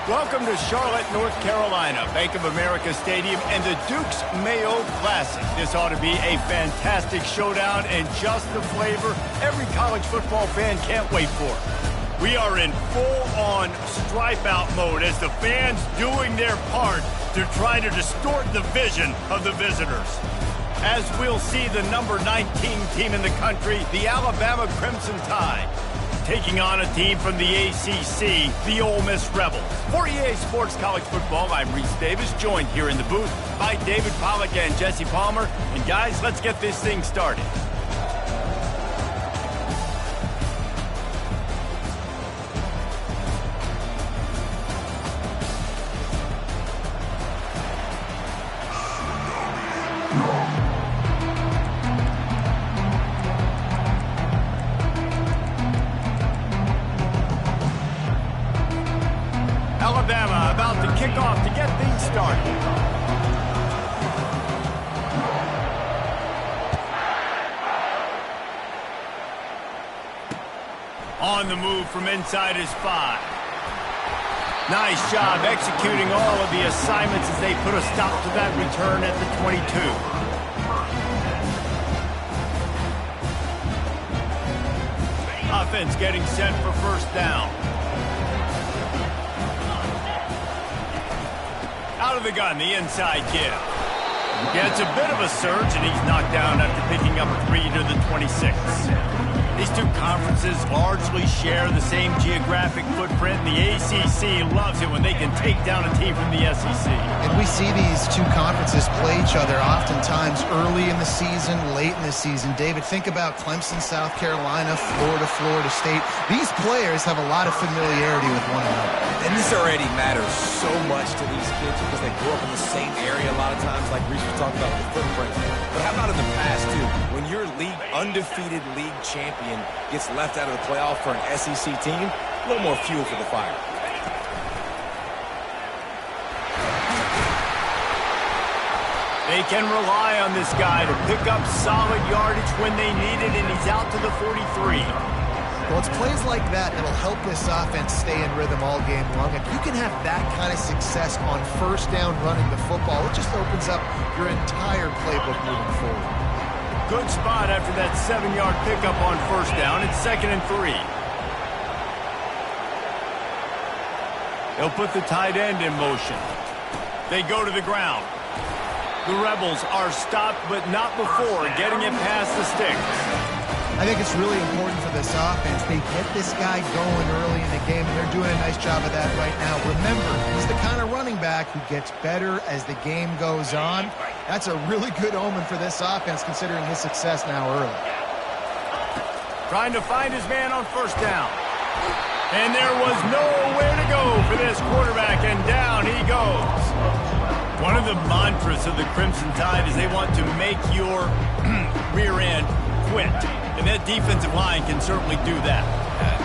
Welcome to Charlotte, North Carolina, Bank of America Stadium, and the Duke's Mayo Classic. This ought to be a fantastic showdown and just the flavor every college football fan can't wait for. We are in full-on stripe-out mode as the fans doing their part to try to distort the vision of the visitors. As we'll see the number 19 team in the country, the Alabama Crimson Tide, taking on a team from the ACC, the Ole Miss Rebels. For EA Sports College Football, I'm Reese Davis, joined here in the booth by David Pollack and Jesse Palmer. And guys, let's get this thing started. Alabama about to kick off to get things started. On the move from inside his 5. Nice job executing all of the assignments as they put a stop to that return at the 22. Offense getting set for first down. Out of the gun, the inside give. Yeah, it's a bit of a surge, and he's knocked down after picking up 3 to the 26. These two conferences largely share the same geographic footprint, and the ACC loves it when they can take down a team from the SEC. And we see these two conferences play each other oftentimes early in the season, late in the season. David, think about Clemson, South Carolina, Florida, Florida State. These players have a lot of familiarity with one another. And this already matters so much to these kids because they grew up in the same area a lot of times, like Reese was talking about the footprint. But how about in the past, too? When your undefeated league champion gets left out of the playoff for an SEC team, a little more fuel for the fire. They can rely on this guy to pick up solid yardage when they need it, and he's out to the 43. Well, it's plays like that that'll help this offense stay in rhythm all game long. If you can have that kind of success on first down running the football, it just opens up your entire playbook moving forward. Good spot after that 7-yard pickup on first down. It's 2nd and 3. They'll put the tight end in motion. They go to the ground. The Rebels are stopped, but not before getting it past the sticks. I think it's really important for this offense. They get this guy going early in the game, and they're doing a nice job of that right now. Remember, he's the kind of running back who gets better as the game goes on. That's a really good omen for this offense, considering his success now early. Trying to find his man on first down. And there was nowhere to go for this quarterback, and down he goes. One of the mantras of the Crimson Tide is they want to make your rear end quit. And that defensive line can certainly do that.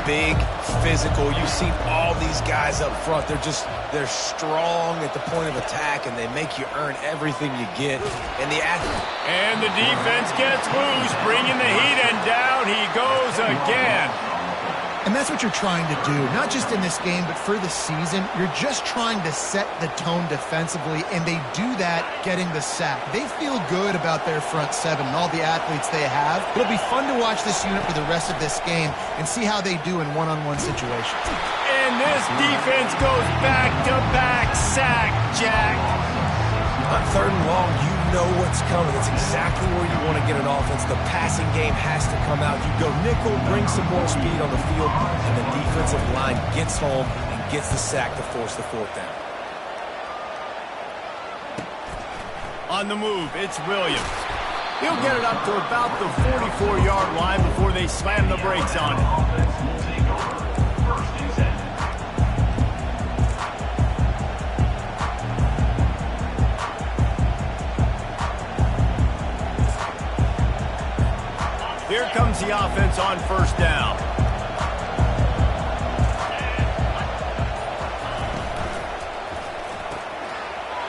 Big, physical. You've seen all these guys up front. They're strong at the point of attack, and they make you earn everything you get. And the defense gets loose, bringing the heat, and down he goes again. And that's what you're trying to do, not just in this game, but for the season. You're just trying to set the tone defensively, and they do that getting the sack. They feel good about their front seven and all the athletes they have. It'll be fun to watch this unit for the rest of this game and see how they do in one-on-one situations. And this defense goes back-to-back sack, Jack. On 3rd and long, you know what's coming. It's exactly where you want to get an offense. The passing game has to come out. You go nickel, bring some more speed on the field, and the defensive line gets home and gets the sack to force the 4th down. On the move, it's Williams. He'll get it up to about the 44-yard line before they slam the brakes on it. Here comes the offense on first down.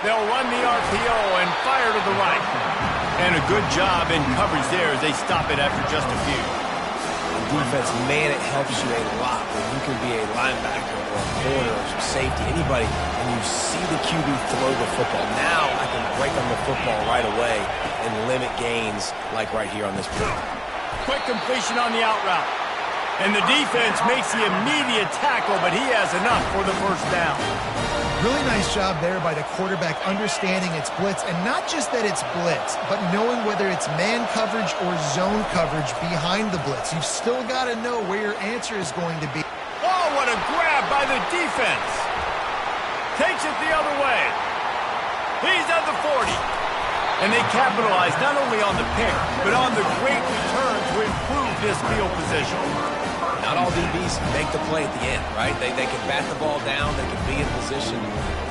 They'll run the RPO and fire to the right. And a good job in coverage there as they stop it after just a few. defense, man, it helps you a lot when you can be a linebacker or a corner or some safety, anybody, and you see the QB throw the football. Now I can break on the football right away and limit gains like right here on this play. Quick completion on the out route. And the defense makes the immediate tackle, but he has enough for the first down. Really nice job there by the quarterback understanding it's blitz, and not just that it's blitz, but knowing whether it's man coverage or zone coverage behind the blitz. You've still got to know where your answer is going to be. Oh, what a grab by the defense. Takes it the other way. He's at the 40. And they capitalize not only on the pick, but on the great return to improve this field position. Not all DBs make the play at the end, right? They can bat the ball down, they can be in position.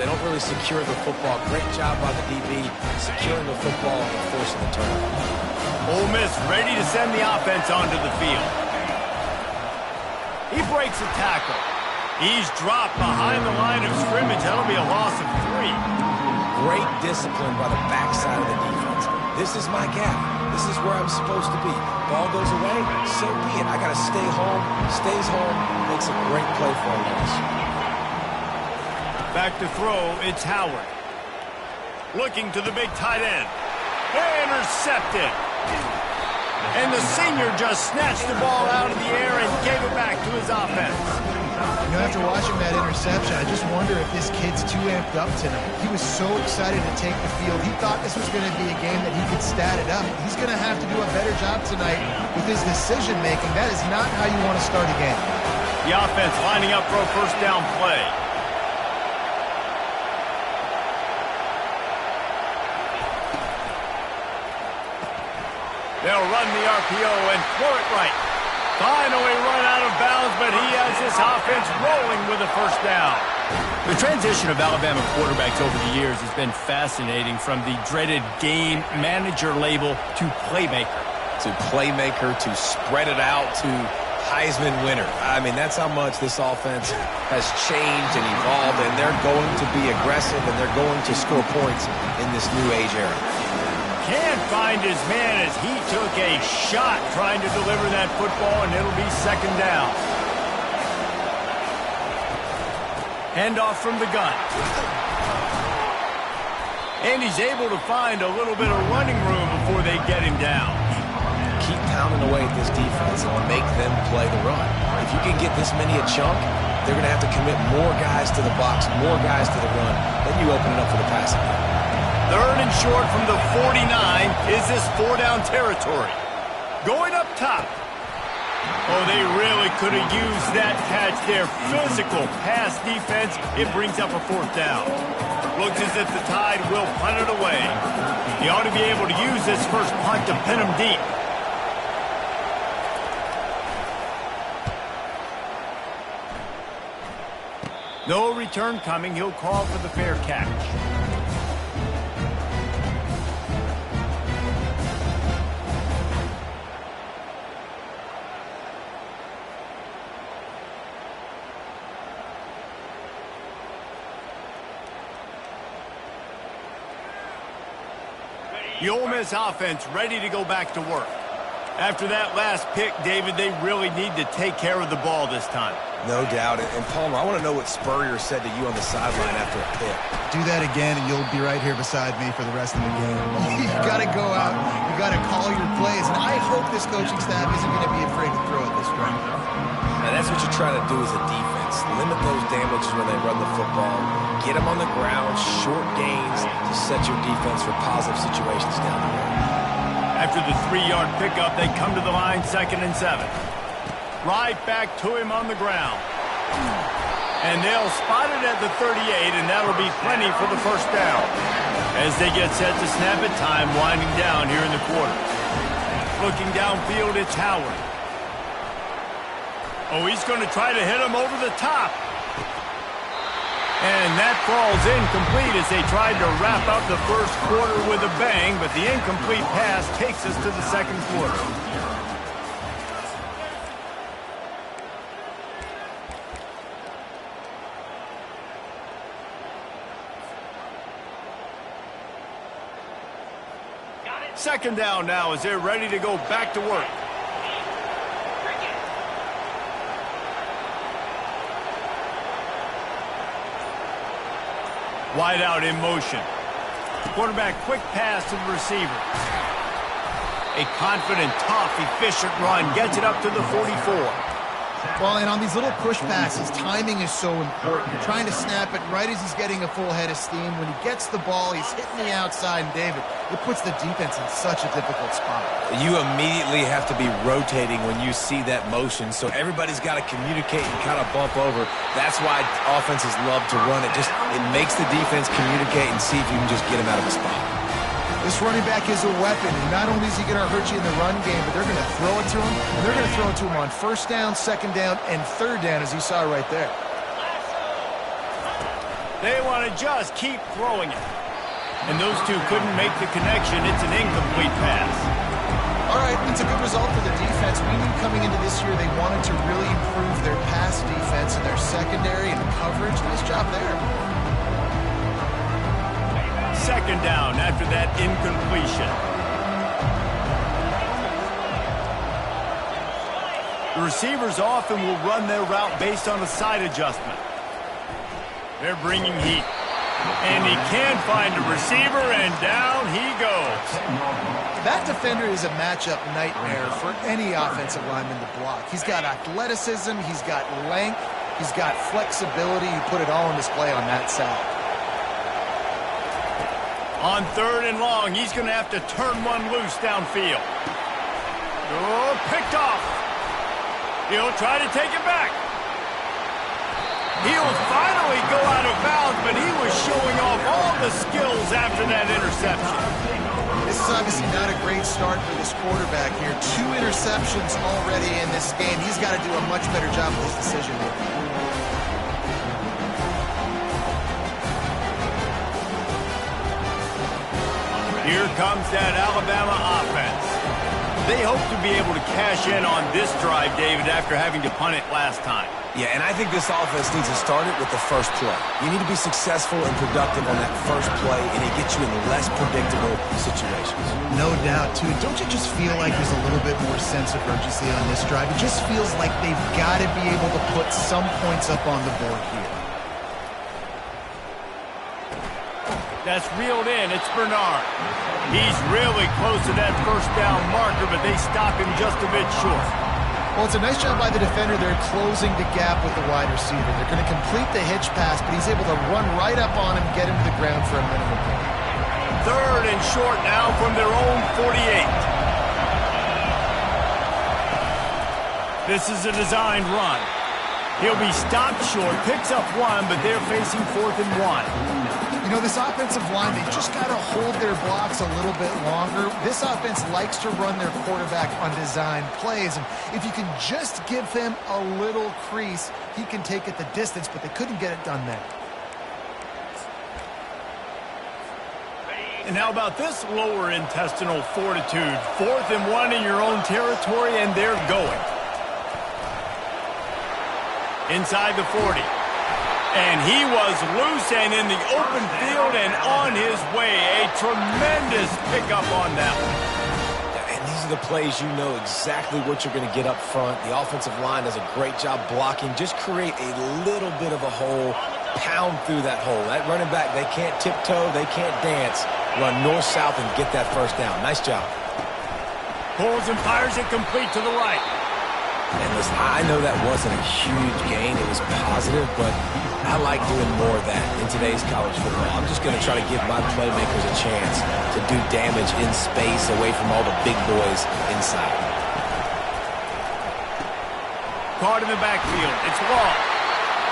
They don't really secure the football. Great job by the DB securing the football and forcing the turnover. Ole Miss ready to send the offense onto the field. He breaks a tackle. He's dropped behind the line of scrimmage. That'll be a loss of 3. Great discipline by the backside of the defense. This is my gap. This is where I'm supposed to be. Ball goes away, so be it. I got to stay home. Stays home. Makes a great play for us. Back to throw, it's Howard. Looking to the big tight end. Intercepted. And the senior just snatched the ball out of the air and gave it back to his offense. You know, after watching that interception, I just wonder if this kid's too amped up tonight. He was so excited to take the field. He thought this was going to be a game that he could stat it up. He's going to have to do a better job tonight with his decision-making. That is not how you want to start a game. The offense lining up for a first down play. They'll run the RPO and throw it right. Finally run out of bounds, but he has this offense rolling with a first down. The transition of Alabama quarterbacks over the years has been fascinating, from the dreaded game manager label to playmaker. To playmaker, to spread it out, to Heisman winner. I mean, that's how much this offense has changed and evolved, and they're going to be aggressive, and they're going to score points in this new age era. Can't find his man as he took a shot trying to deliver that football, and it'll be second down. Handoff from the gun. And he's able to find a little bit of running room before they get him down. Keep pounding away at this defense and make them play the run. If you can get this many a chunk, they're going to have to commit more guys to the box, more guys to the run. Then you open it up for the passing game. 3rd and short from the 49. Is this 4-down territory? Going up top. Oh, they really could have used that catch there. Physical pass defense. It brings up a 4th down. Looks as if the Tide will punt it away. He ought to be able to use this first punt to pin him deep. No return coming. He'll call for the fair catch. The Ole Miss offense ready to go back to work. After that last pick, David, they really need to take care of the ball this time. No doubt. And Palmer, I want to know what Spurrier said to you on the sideline after a pick. Do that again, and you'll be right here beside me for the rest of the game. You got to go out. You got to call your plays. And I hope this coaching staff isn't going to be afraid to throw at this drive. Now, that's what you're trying to do as a defense. Limit those damages when they run the football. Get them on the ground, short gains to set your defense for positive situations down the road. After the 3-yard pickup, they come to the line, 2nd and 7. Right back to him on the ground. And they'll spot it at the 38, and that'll be plenty for the first down. As they get set to snap it, time winding down here in the quarter. Looking downfield, it's Howard. Oh, he's going to try to hit him over the top. And that falls incomplete as they tried to wrap up the first quarter with a bang, but the incomplete pass takes us to the second quarter. Second down now as they're ready to go back to work. Wide out in motion. Quarterback quick pass to the receiver. A confident, tough, efficient run gets it up to the 44. Well, and on these little push passes, timing is so important. You're trying to snap it right as he's getting a full head of steam. When he gets the ball, he's hitting the outside, and David, it puts the defense in such a difficult spot. You immediately have to be rotating when you see that motion, so everybody's got to communicate and kind of bump over. That's why offenses love to run it. It makes the defense communicate and see if you can just get him out of a spot. This running back is a weapon, and not only is he going to hurt you in the run game, but they're going to throw it to him, and they're going to throw it to him on first down, second down, and third down, as you saw right there. They want to just keep throwing it. And those two couldn't make the connection. It's an incomplete pass. All right, it's a good result for the defense. We knew coming into this year they wanted to really improve their pass defense and their secondary and coverage. Nice job there. Second down after that incompletion. The receivers often will run their route based on a side adjustment. They're bringing heat. And he can find a receiver, and down he goes. That defender is a matchup nightmare for any offensive lineman to block. He's got athleticism, he's got length, he's got flexibility. You put it all on display on that side. On third and long, he's going to have to turn one loose downfield. Oh, picked off. He'll try to take it back. He'll finally go out of bounds, but he was showing off all the skills after that interception. This is obviously not a great start for this quarterback here. 2 interceptions already in this game. He's got to do a much better job with his decision making. Here comes that Alabama offense. They hope to be able to cash in on this drive, David, after having to punt it last time. Yeah, and I think this offense needs to start it with the first play. You need to be successful and productive on that first play, and it gets you in less predictable situations. No doubt, too. Don't you just feel like there's a little bit more sense of urgency on this drive? It just feels like they've got to be able to put some points up on the board here. That's reeled in. It's Bernard. He's really close to that first down marker, but they stop him just a bit short. Well, it's a nice job by the defender. They're closing the gap with the wide receiver. They're going to complete the hitch pass, but he's able to run right up on him, get him to the ground for a minimum gain. Third and short now from their own 48. This is a designed run. He'll be stopped short, picks up 1, but they're facing 4th and 1. You know, this offensive line, they just got to hold their blocks a little bit longer. This offense likes to run their quarterback on design plays, and if you can just give him a little crease, he can take it the distance, but they couldn't get it done there. And how about this lower intestinal fortitude? 4th and 1 in your own territory, and they're going. Inside the 40. And he was loose and in the open field and on his way. A tremendous pickup on that one. And these are the plays you know exactly what you're going to get up front. The offensive line does a great job blocking. Just create a little bit of a hole, pound through that hole. That running back, they can't tiptoe, they can't dance. Run north-south and get that first down. Nice job. Pulls and fires it complete to the right. And listen, I know that wasn't a huge gain. It was positive, but I like doing more of that in today's college football. I'm just going to try to give my playmakers a chance to do damage in space away from all the big boys inside. Caught in the backfield. It's Law.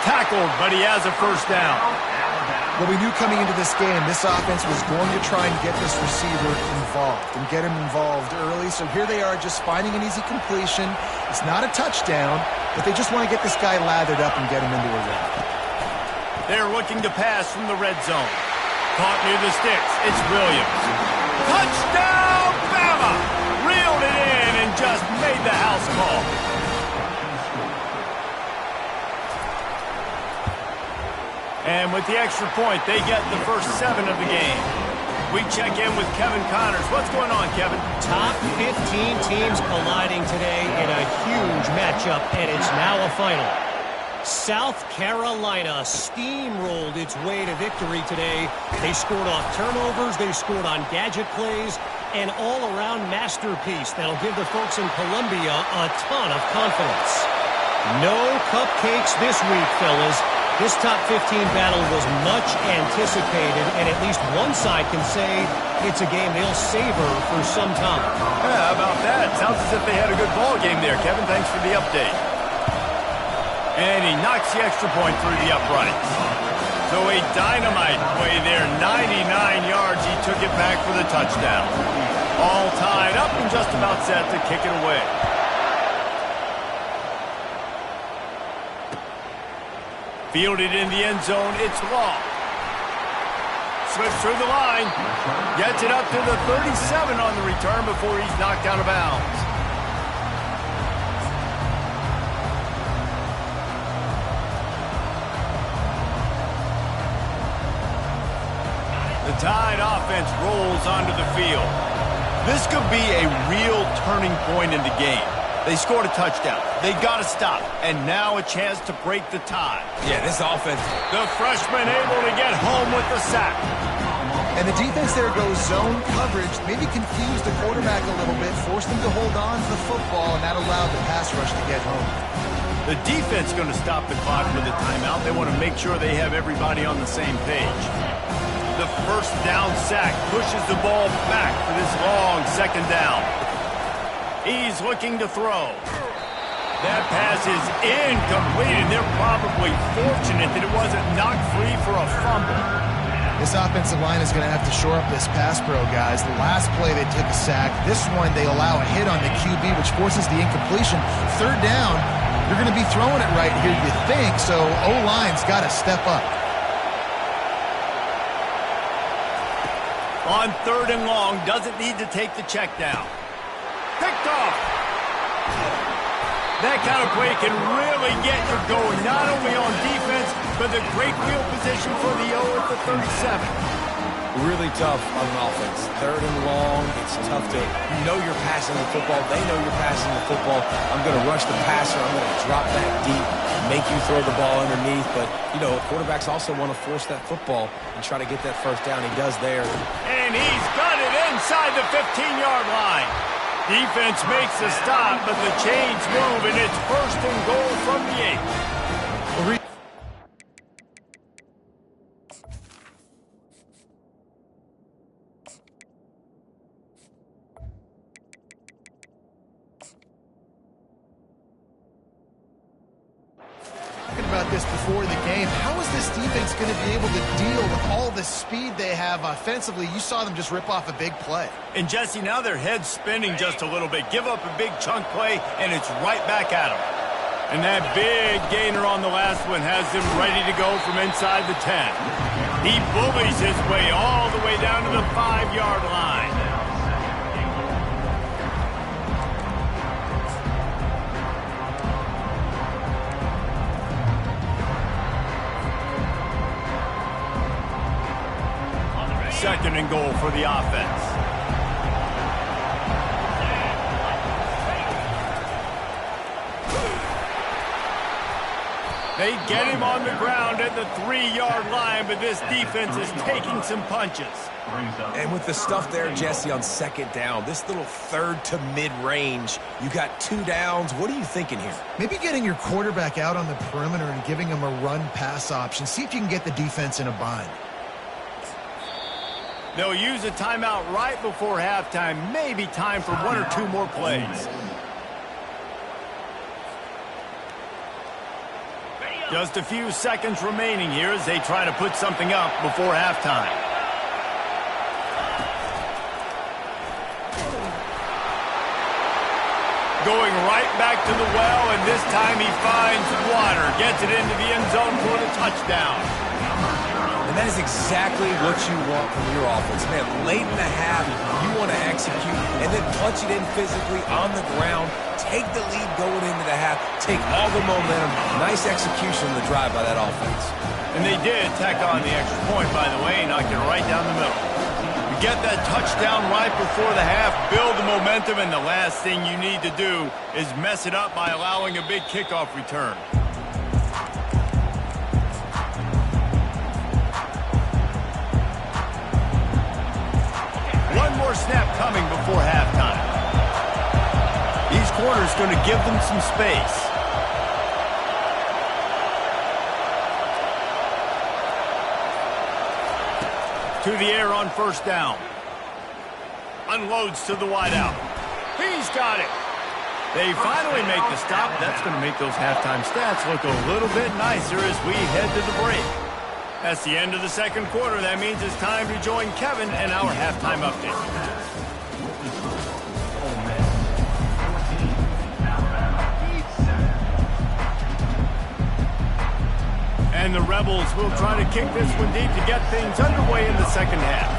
Tackled, but he has a first down. Well, we knew coming into this game, this offense was going to try and get this receiver involved and get him involved early. So here they are just finding an easy completion. It's not a touchdown, but they just want to get this guy lathered up and get him into a run. They're looking to pass from the red zone. Caught near the sticks. It's Williams. Touchdown, Bama! Reeled it in and just made the house call. And with the extra point, they get the first 7 of the game. We check in with Kevin Connors. What's going on, Kevin? Top 15 teams colliding today in a huge matchup, and it's now a final. South Carolina steamrolled its way to victory today. They scored off turnovers, they scored on gadget plays, an all-around masterpiece that'll give the folks in Columbia a ton of confidence. No cupcakes this week, fellas. This top 15 battle was much anticipated, and at least one side can say it's a game they'll savor for some time. Yeah, how about that? Sounds as if they had a good ball game there, Kevin. Thanks for the update. And he knocks the extra point through the uprights. So a dynamite play there, 99 yards. He took it back for the touchdown. All tied up and just about set to kick it away. Fielded in the end zone, it's Law. Slips through the line. Gets it up to the 37 on the return before he's knocked out of bounds. The Tide offense rolls onto the field. This could be a real turning point in the game. They scored a touchdown. They got to stop. And now a chance to break the tie. Yeah, this offense. The freshman able to get home with the sack. And the defense there goes zone coverage, maybe confused the quarterback a little bit, forced him to hold on to the football, and that allowed the pass rush to get home. The defense going to stop the clock with a timeout. They want to make sure they have everybody on the same page. The first down sack pushes the ball back for this long second down. He's looking to throw. That pass is incomplete, and they're probably fortunate that it wasn't knocked free for a fumble. This offensive line is going to have to shore up this pass pro, guys. The last play they took a sack. This one they allow a hit on the QB, which forces the incompletion. Third down, you're going to be throwing it right here, you think, so O-line's got to step up. On third and long, doesn't need to take the check down. Picked off. That kind of play can really get you going, not only on defense, but the great field position for the O at the 37. Really tough on offense. Third and long, it's tough to know you're passing the football. They know you're passing the football. I'm going to rush the passer. I'm going to drop back deep, make you throw the ball underneath. But, you know, quarterbacks also want to force that football and try to get that first down. He does there. And he's got it inside the 15-yard line. Defense makes the stop, but the chains move, and it's first and goal from the 8. About this before the game. How is this defense going to be able to deal with all the speed they have offensively? You saw them just rip off a big play. And Jesse, now their head's spinning just a little bit. Give up a big chunk play, and it's right back at them. And that big gainer on the last one has them ready to go from inside the 10. He bullies his way all the way down to the 5-yard line. Second and goal for the offense. They get him on the ground at the 3-yard line, but this defense is taking some punches. And with the stuff there, Jesse, on second down, this little third to mid-range, you got 2 downs. What are you thinking here? Maybe getting your quarterback out on the perimeter and giving him a run-pass option. See if you can get the defense in a bind. They'll use a timeout right before halftime. Maybe time for 1 or 2 more plays. Just a few seconds remaining here as they try to put something up before halftime. Going right back to the well, and this time he finds water. Gets it into the end zone for the touchdown. And that is exactly what you want from your offense. Man, late in the half, you want to execute and then punch it in physically on the ground. Take the lead going into the half. Take all the momentum. Nice execution on the drive by that offense. And they did tack on the extra point, by the way, knocked it right down the middle. You get that touchdown right before the half, build the momentum, and the last thing you need to do is mess it up by allowing a big kickoff return. First snap coming before halftime. These corners going to give them some space. To the air on first down. Unloads to the wideout. He's got it. They finally make the stop. That's going to make those halftime stats look a little bit nicer as we head to the break. That's the end of the second quarter. That means it's time to join Kevin and our halftime update. And the Rebels will try to kick this one deep to get things underway in the second half.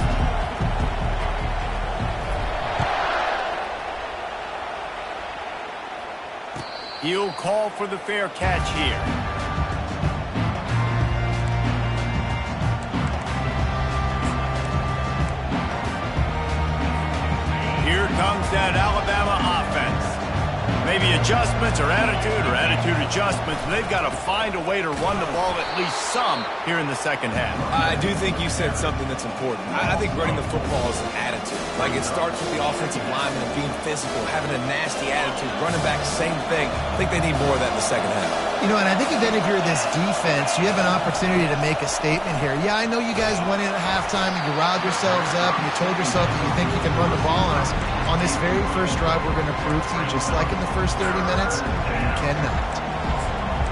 He'll call for the fair catch here. Here comes that Alabama offense. Maybe adjustments or attitude adjustments. They've got to find a way to run the ball at least some here in the second half. I do think you said something that's important. I think running the football is an attitude. Like, it starts with the offensive lineman and being physical, having a nasty attitude. Running back, same thing. I think they need more of that in the second half. You know, and I think then if you're this defense, you have an opportunity to make a statement here. Yeah, I know you guys went in at halftime and you riled yourselves up and you told yourself that you think you can run the ball on us. On this very first drive, we're going to prove to you, just like in the first 30 minutes, you cannot.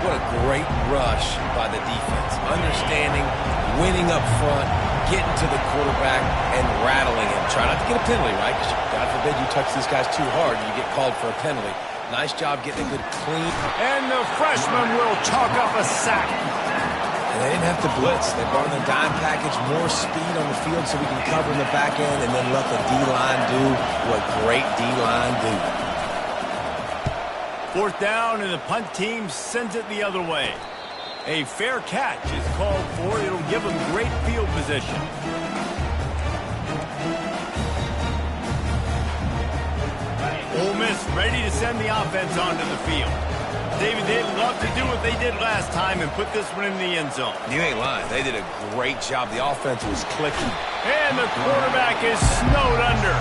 What a great rush by the defense. Understanding, winning up front, getting to the quarterback, and rattling him. Try not to get a penalty, right? Because God forbid you touch these guys too hard and you get called for a penalty. Nice job getting a good clean. And the freshman will chalk up a sack. And they didn't have to blitz. They brought in the dime package, more speed on the field so we can cover in the back end and then let the D-line do what great D-line do. Fourth down, and the punt team sends it the other way. A fair catch is called for. It'll give them great field position. Ole Miss ready to send the offense onto the field. David, they'd love to do what they did last time and put this one in the end zone. You ain't lying. They did a great job. The offense was clicking. And the quarterback is snowed under.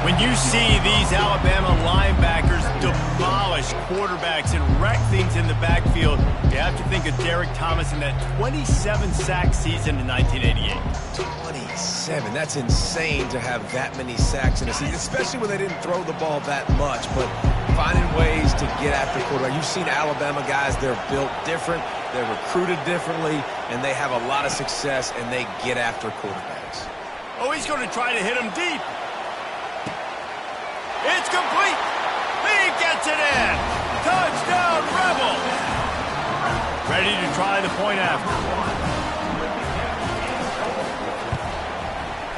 When you see these Alabama linebackers demolish quarterbacks and wreck things in the backfield, you have to think of Derek Thomas in that 27-sack season in 1988. 27. That's insane to have that many sacks in a season, especially when they didn't throw the ball that much. But finding ways to get after quarterback. You've seen Alabama guys, they're built different, they're recruited differently, and they have a lot of success, and they get after quarterbacks. Oh, he's going to try to hit him deep. It's complete. He gets it in. Touchdown, Rebel. Ready to try the point after.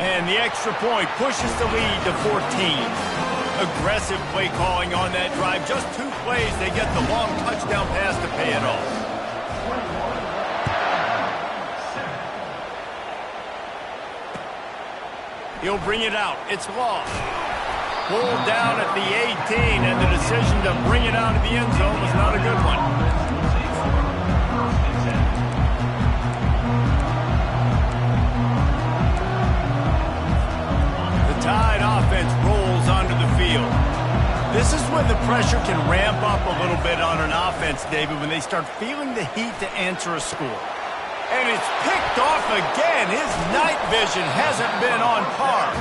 And the extra point pushes the lead to 14. Aggressive play calling on that drive. Just 2 plays, they get the long touchdown pass to pay it off. He'll bring it out. It's lost. Pulled down at the 18, and the decision to bring it out of the end zone was not a good one. The Tide offense rolls onto the field. This is when the pressure can ramp up a little bit on an offense, David, when they start feeling the heat to answer a score. And it's picked off again. His night vision hasn't been on par.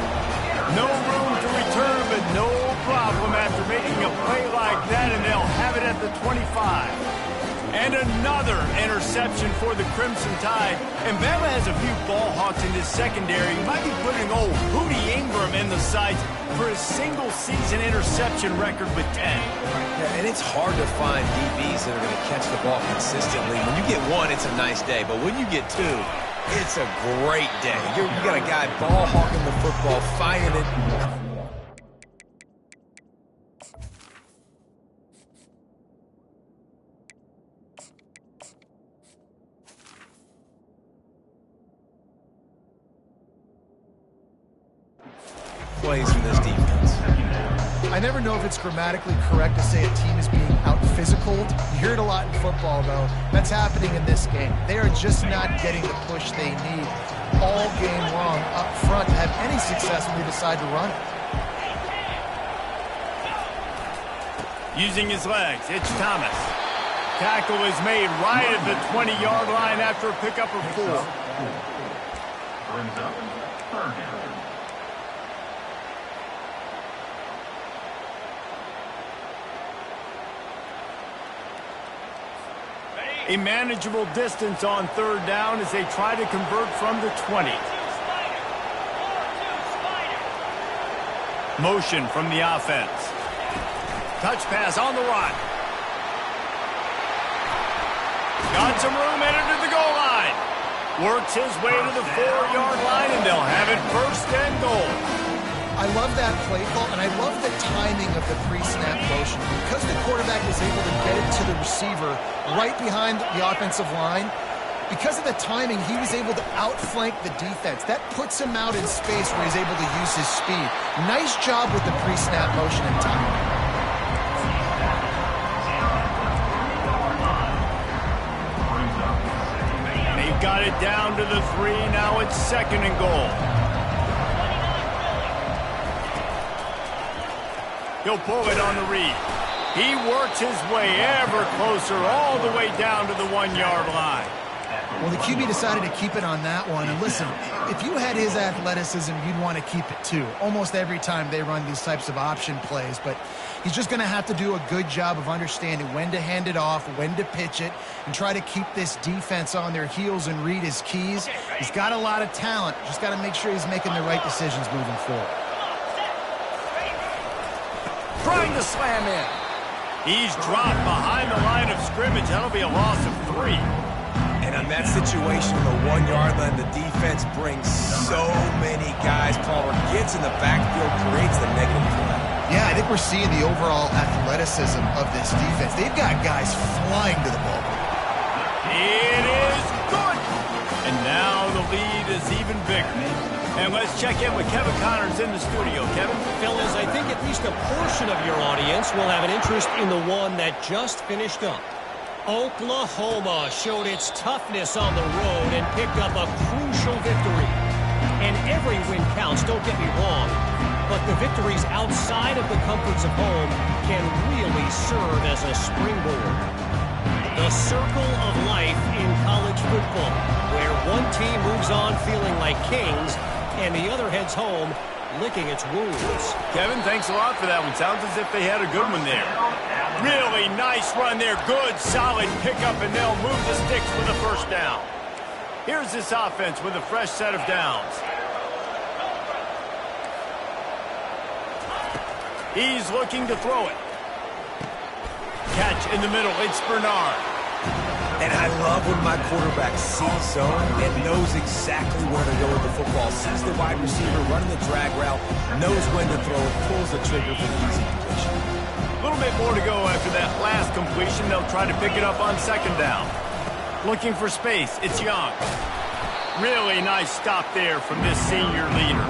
No room to return, but no problem after making a play like that, and they'll have it at the 25. And another interception for the Crimson Tide. And Bama has a few ball hawks in his secondary. He might be putting old Hootie Ingram in the sights for a single-season interception record with 10. Yeah, and it's hard to find DBs that are going to catch the ball consistently. When you get one, it's a nice day. But when you get two, it's a great day. You got a guy ball hawking the football, finding it. Plays in this defense. I never know if it's grammatically correct to say a team is being out physical. You hear it a lot in football, though. That's happening in this game. They are just not getting the push they need all game long up front to have any success when they decide to run it. Using his legs, it's Thomas. Tackle is made right at the 20-yard line after a pickup of 4. Brings up third down. A manageable distance on third down as they try to convert from the 20. Motion from the offense. Touch pass on the run. Got some room headed to the goal line. Works his way to the 4-yard line, and they'll have it first and goal. I love that play call, and I love the timing of the pre-snap motion. Because the quarterback was able to get it to the receiver right behind the offensive line, because of the timing, he was able to outflank the defense. That puts him out in space where he's able to use his speed. Nice job with the pre-snap motion and timing. They've got it down to the 3. Now it's second and goal. He'll pull it on the read. He works his way ever closer all the way down to the 1-yard line. Well, the QB decided to keep it on that one. And listen, if you had his athleticism, you'd want to keep it too. Almost every time they run these types of option plays. But he's just going to have to do a good job of understanding when to hand it off, when to pitch it, and try to keep this defense on their heels and read his keys. He's got a lot of talent. Just got to make sure he's making the right decisions moving forward. Trying to slam in. He's dropped behind the line of scrimmage. That'll be a loss of 3. And on that situation, the 1-yard line, the defense brings so many guys. Palmer gets in the backfield, creates the negative play. Yeah, I think we're seeing the overall athleticism of this defense. They've got guys flying to the ball. It is good. And now the lead is even bigger. And let's check in with Kevin Connors in the studio. Kevin? Fellas, I think at least a portion of your audience will have an interest in the one that just finished up. Oklahoma showed its toughness on the road and picked up a crucial victory. And every win counts, don't get me wrong, but the victories outside of the comforts of home can really serve as a springboard. The circle of life in college football, where one team moves on feeling like kings and the other heads home licking its wounds. Kevin, thanks a lot for that one. Sounds as if they had a good one there. Really nice run there. Good, solid pickup, and they'll move the sticks for the first down. Here's this offense with a fresh set of downs. He's looking to throw it. Catch in the middle. It's Bernard. And I love when my quarterback sees zone and knows exactly where to go with the football. Sees the wide receiver running the drag route, knows when to throw it, pulls the trigger for the easy completion. A little bit more to go after that last completion. They'll try to pick it up on second down. Looking for space. It's Young. Really nice stop there from this senior leader.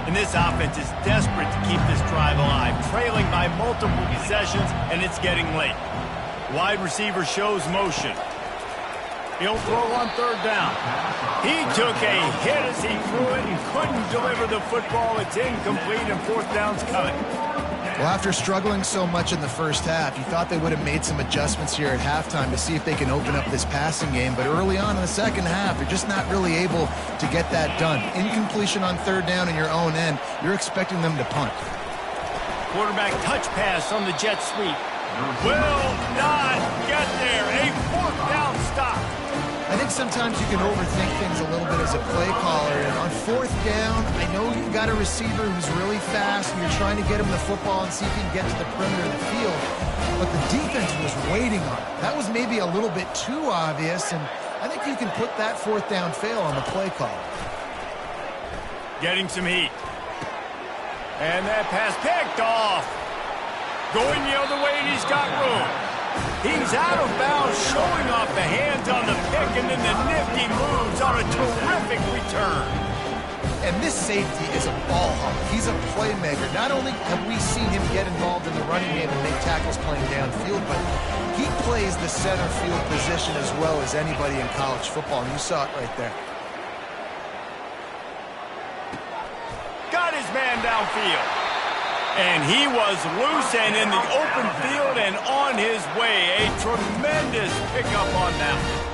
And this offense is desperate to keep this drive alive, trailing by multiple possessions, and it's getting late. Wide receiver shows motion. He'll throw on third down. He took a hit as he threw it and couldn't deliver the football. It's incomplete, and fourth down's coming. Well, after struggling so much in the first half, you thought they would have made some adjustments here at halftime to see if they can open up this passing game. But early on in the second half, they're just not really able to get that done. Incompletion on third down in your own end, you're expecting them to punt. Quarterback touch pass on the jet sweep. Will not get there. A fourth down stop. I think sometimes you can overthink things a little bit as a play caller. And on fourth down, I know you've got a receiver who's really fast, and you're trying to get him the football and see if he can get to the perimeter of the field. But the defense was waiting on it. That was maybe a little bit too obvious, and I think you can put that fourth down fail on the play call. Getting some heat. And that pass picked off. Going the other way, and he's got room. He's out of bounds, showing off the hands on the pick, and then the nifty moves on a terrific return. And this safety is a ball hawk. He's a playmaker. Not only have we seen him get involved in the running game and make tackles playing downfield, but he plays the center field position as well as anybody in college football, and you saw it right there. Got his man downfield. And he was loose and in the open field and on his way. A tremendous pickup on that one.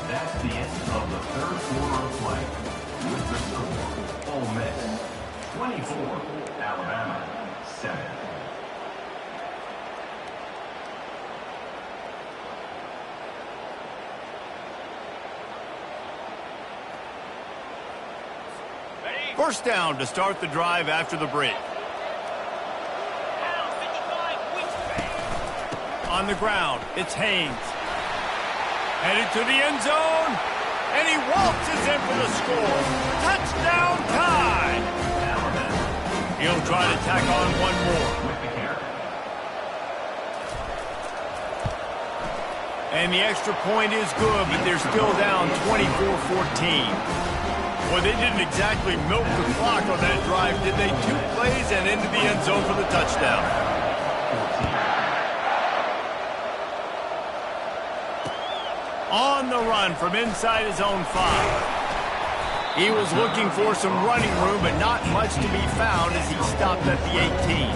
That's the end of the third quarter of play. With the score, Ole Miss 24, Alabama 7. First down to start the drive after the break. On the ground, it's Haynes. Headed to the end zone, and he waltzes in for the score. Touchdown time! He'll try to tack on one more. And the extra point is good, but they're still down 24-14. Well, they didn't exactly milk the clock on that drive, did they? 2 plays and into the end zone for the touchdown. On the run from inside his own 5. He was looking for some running room, but not much to be found as he stopped at the 18.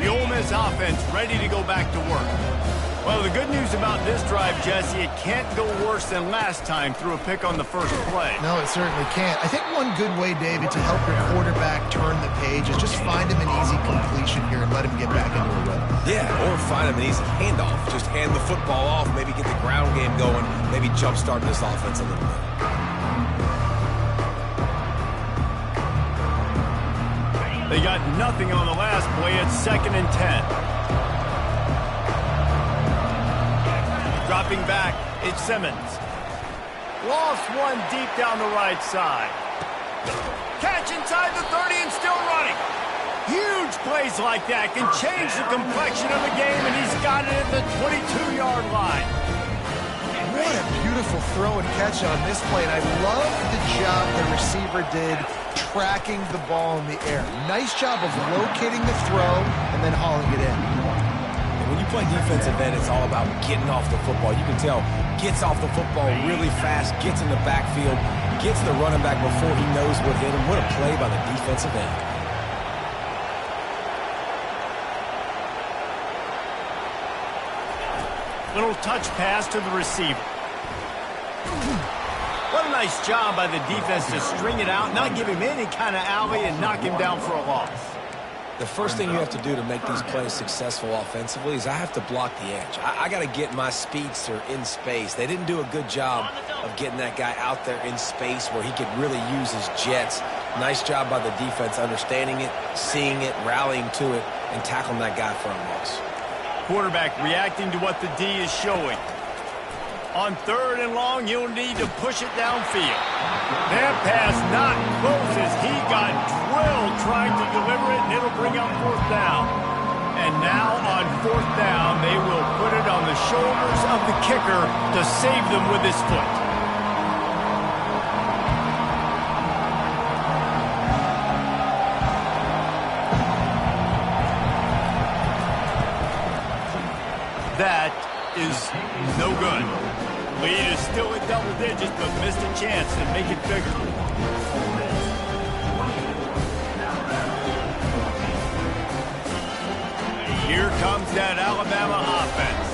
The Ole Miss offense ready to go back to work. Well, the good news about this drive, Jesse, it can't go worse than last time through a pick on the first play. No, it certainly can't. I think one good way, David, to help your quarterback turn the page is just find him an easy completion here and let him get back into a rhythm. Yeah, or find him an easy handoff. Just hand the football off, maybe get the ground game going, maybe jumpstart this offense a little bit. They got nothing on the last play. It's 2nd and 10. Dropping back, it's Simmons. Lost one deep down the right side. Catch inside the 30 and still running. Huge plays like that can change the complexion of the game, and he's got it at the 22-yard line. What a beautiful throw and catch on this play, and I love the job the receiver did tracking the ball in the air. Nice job of locating the throw and then hauling it in. When you play defensive end, it's all about getting off the football. You can tell, gets off the football really fast, gets in the backfield, gets the running back before he knows what hit him. What a play by the defensive end. Little touch pass to the receiver. What a nice job by the defense to string it out, not give him any kind of alley, and knock him down for a loss. The first thing you have to do to make these plays successful offensively is I have to block the edge. I got to get my speedster in space. They didn't do a good job of getting that guy out there in space where he could really use his jets. Nice job by the defense understanding it, seeing it, rallying to it, and tackling that guy for a loss. Quarterback reacting to what the D is showing. On 3rd and long, he'll need to push it downfield. That pass not close as he got drilled trying to deliver it, and it'll bring up 4th down. And now on 4th down, they will put it on the shoulders of the kicker to save them with his foot. That is no good. Lead is still at double digits, but missed a chance to make it bigger. Here comes that Alabama offense.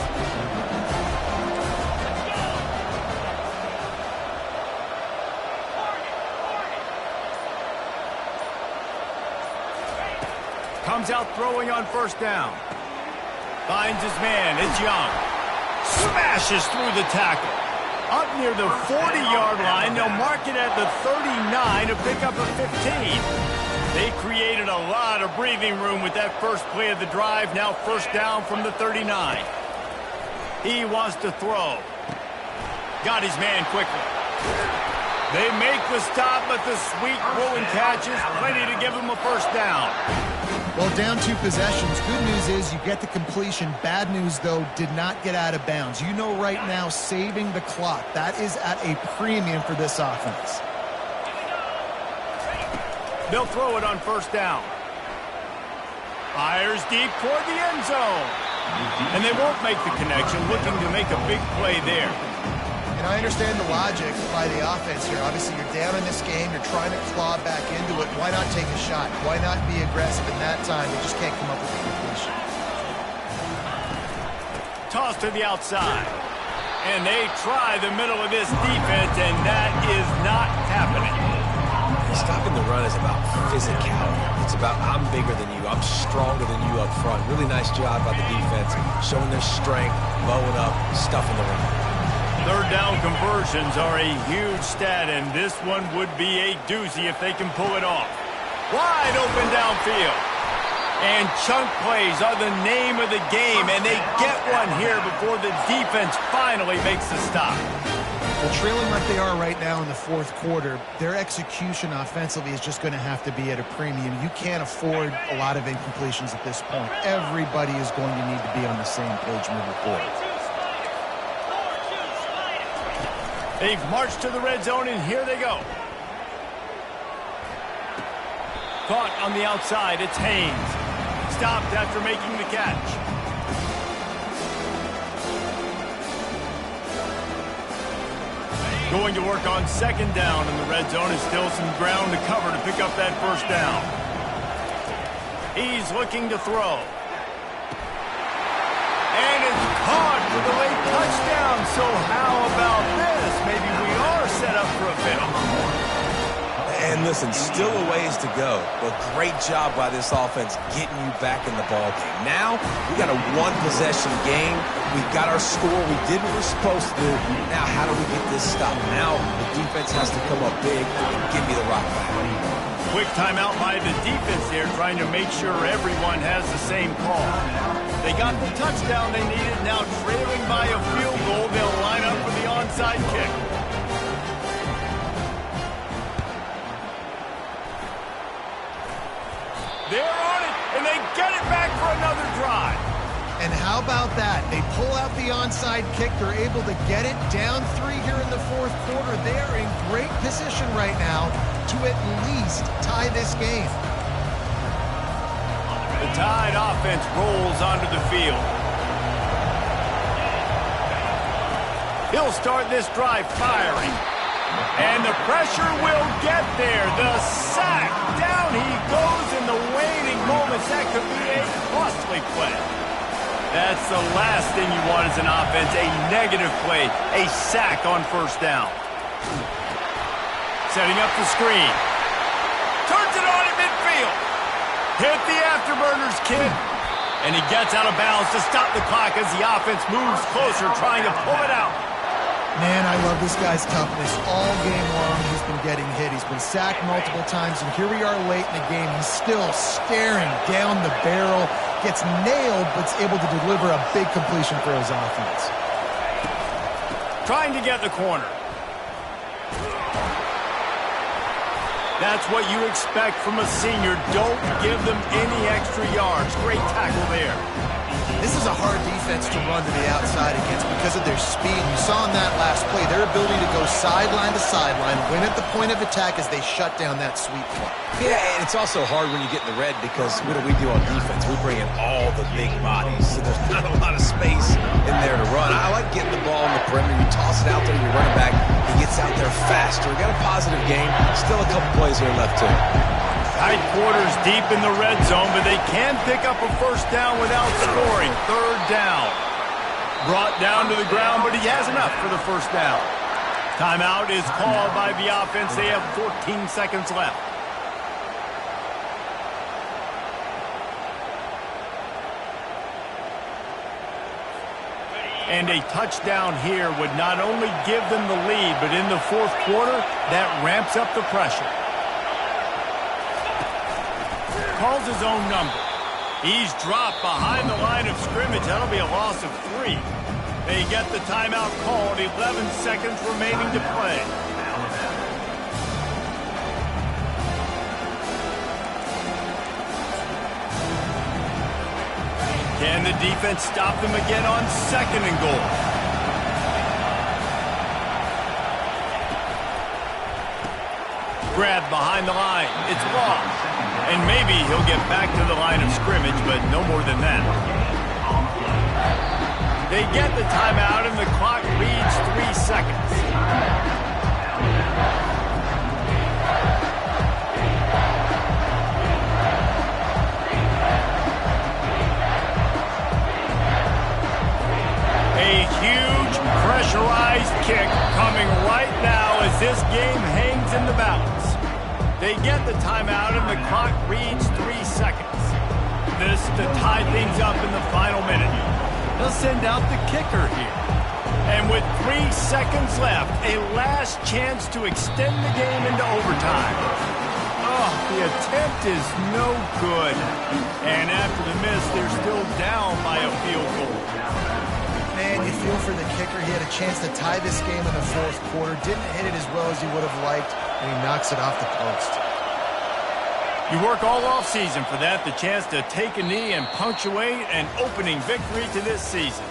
Comes out throwing on 1st down. Finds his man. It's Young. Smashes through the tackle. Up near the 40-yard line. They'll mark it at the 39 to pick up a 15. They created a lot of breathing room with that first play of the drive. Now 1st down from the 39. He wants to throw. Got his man quickly. They make the stop, but the sweet throw and catch is plenty to give him a 1st down. Well, down 2 possessions. Good news is you get the completion. Bad news, though, did not get out of bounds. You know right now, saving the clock. That is at a premium for this offense. They'll throw it on first down. Fires deep toward the end zone. And they won't make the connection, looking to make a big play there. And I understand the logic by the offense here. Obviously, you're down in this game. You're trying to claw back into it. Why not take a shot? Why not be aggressive in that time? They just can't come up with a completion. Toss to the outside. And they try the middle of this defense, and that is not happening. Stopping the run is about physicality. It's about I'm bigger than you. I'm stronger than you up front. Really nice job by the defense, showing their strength, bowing up, stuffing the run. Third down conversions are a huge stat, and this one would be a doozy if they can pull it off. Wide open downfield. And chunk plays are the name of the game, and they get one here before the defense finally makes the stop. Well, trailing like they are right now in the fourth quarter, their execution offensively is just going to have to be at a premium. You can't afford a lot of incompletions at this point. Everybody is going to need to be on the same page moving forward. They've marched to the red zone, and here they go. Caught on the outside, it's Haynes. Stopped after making the catch. Going to work on second down in the red zone, and still some ground to cover to pick up that first down. He's looking to throw. And it's caught for the late touchdown. So how about this? Maybe we are set up for a pick. And listen, still a ways to go, but great job by this offense getting you back in the ball game. Now, we got a one-possession game. We got our score. We did what we're supposed to do. Now, how do we get this stopped? Now, the defense has to come up big and give me the rock back. Quick timeout by the defense there, trying to make sure everyone has the same call. They got the touchdown they needed. Now trailing by a field goal, they'll line up for the onside kick. They're on it, and they get it back for another drive. And how about that? They pull out the onside kick. They're able to get it down 3 here in the fourth quarter. They're in great position right now to at least tie this game. The Tide offense rolls onto the field. He'll start this drive firing. And the pressure will get there. The sack. Down he goes in the waning moments. That could be a costly play. That's the last thing you want as an offense, a negative play, a sack on first down. Setting up the screen. Turns it on at midfield. Hit the afterburners, kid. And he gets out of bounds to stop the clock as the offense moves closer, trying to pull it out. Man, I love this guy's toughness. All game long, he's been getting hit. He's been sacked multiple times, and here we are late in the game. He's still staring down the barrel, gets nailed, but's able to deliver a big completion for his offense. Trying to get the corner. That's what you expect from a senior. Don't give them any extra yards. Great tackle there. This is a hard defense to run to the outside against because of their speed. You saw in that last play, their ability to go sideline to sideline, win at the point of attack as they shut down that sweep play. Yeah, and it's also hard when you get in the red because what do we do on defense? We bring in all the big bodies, so there's not a lot of space in there to run. I like getting the ball in the perimeter. You toss it out there to your running back. He gets out there faster. We got a positive game. Still a couple plays here left, too. Tight quarters deep in the red zone, but they can pick up a first down without scoring. Third down. Brought down to the ground, but he has enough for the first down. Timeout is called by the offense. They have 14 seconds left. And a touchdown here would not only give them the lead, but in the fourth quarter, that ramps up the pressure. Calls his own number. He's dropped behind the line of scrimmage. That'll be a loss of 3. They get the timeout called. 11 seconds remaining to play. And the defense stopped them again on 2nd and goal. Grab behind the line. It's lost. And maybe he'll get back to the line of scrimmage, but no more than that. They get the timeout, and the clock reads 3 seconds. A huge pressurized kick coming right now as this game hangs in the balance. They get the timeout, and the clock reads 3 seconds. This to tie things up in the final minute. They'll send out the kicker here. And with 3 seconds left, a last chance to extend the game into overtime. Oh, the attempt is no good. And after the miss, they're still down by a field goal. Man, you feel for the kicker. He had a chance to tie this game in the 4th quarter. Didn't hit it as well as he would have liked, and he knocks it off the post. You work all offseason for that, the chance to take a knee and punctuate an opening victory to this season.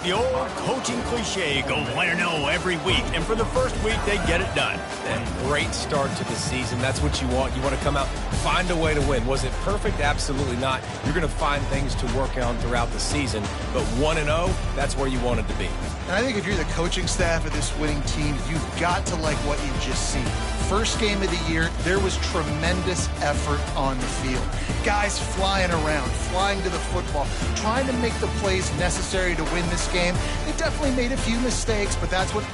The old coaching cliche, go 1-0 every week, and for the first week, they get it done. And great start to the season. That's what you want. You want to come out, find a way to win. Was it perfect? Absolutely not. You're going to find things to work on throughout the season, but 1-0, that's where you want it to be. And I think if you're the coaching staff of this winning team, you've got to like what you've just seen. First game of the year, there was tremendous effort on the field. Guys flying around, flying to the football, trying to make the plays necessary to win this game. They definitely made a few mistakes, but that's what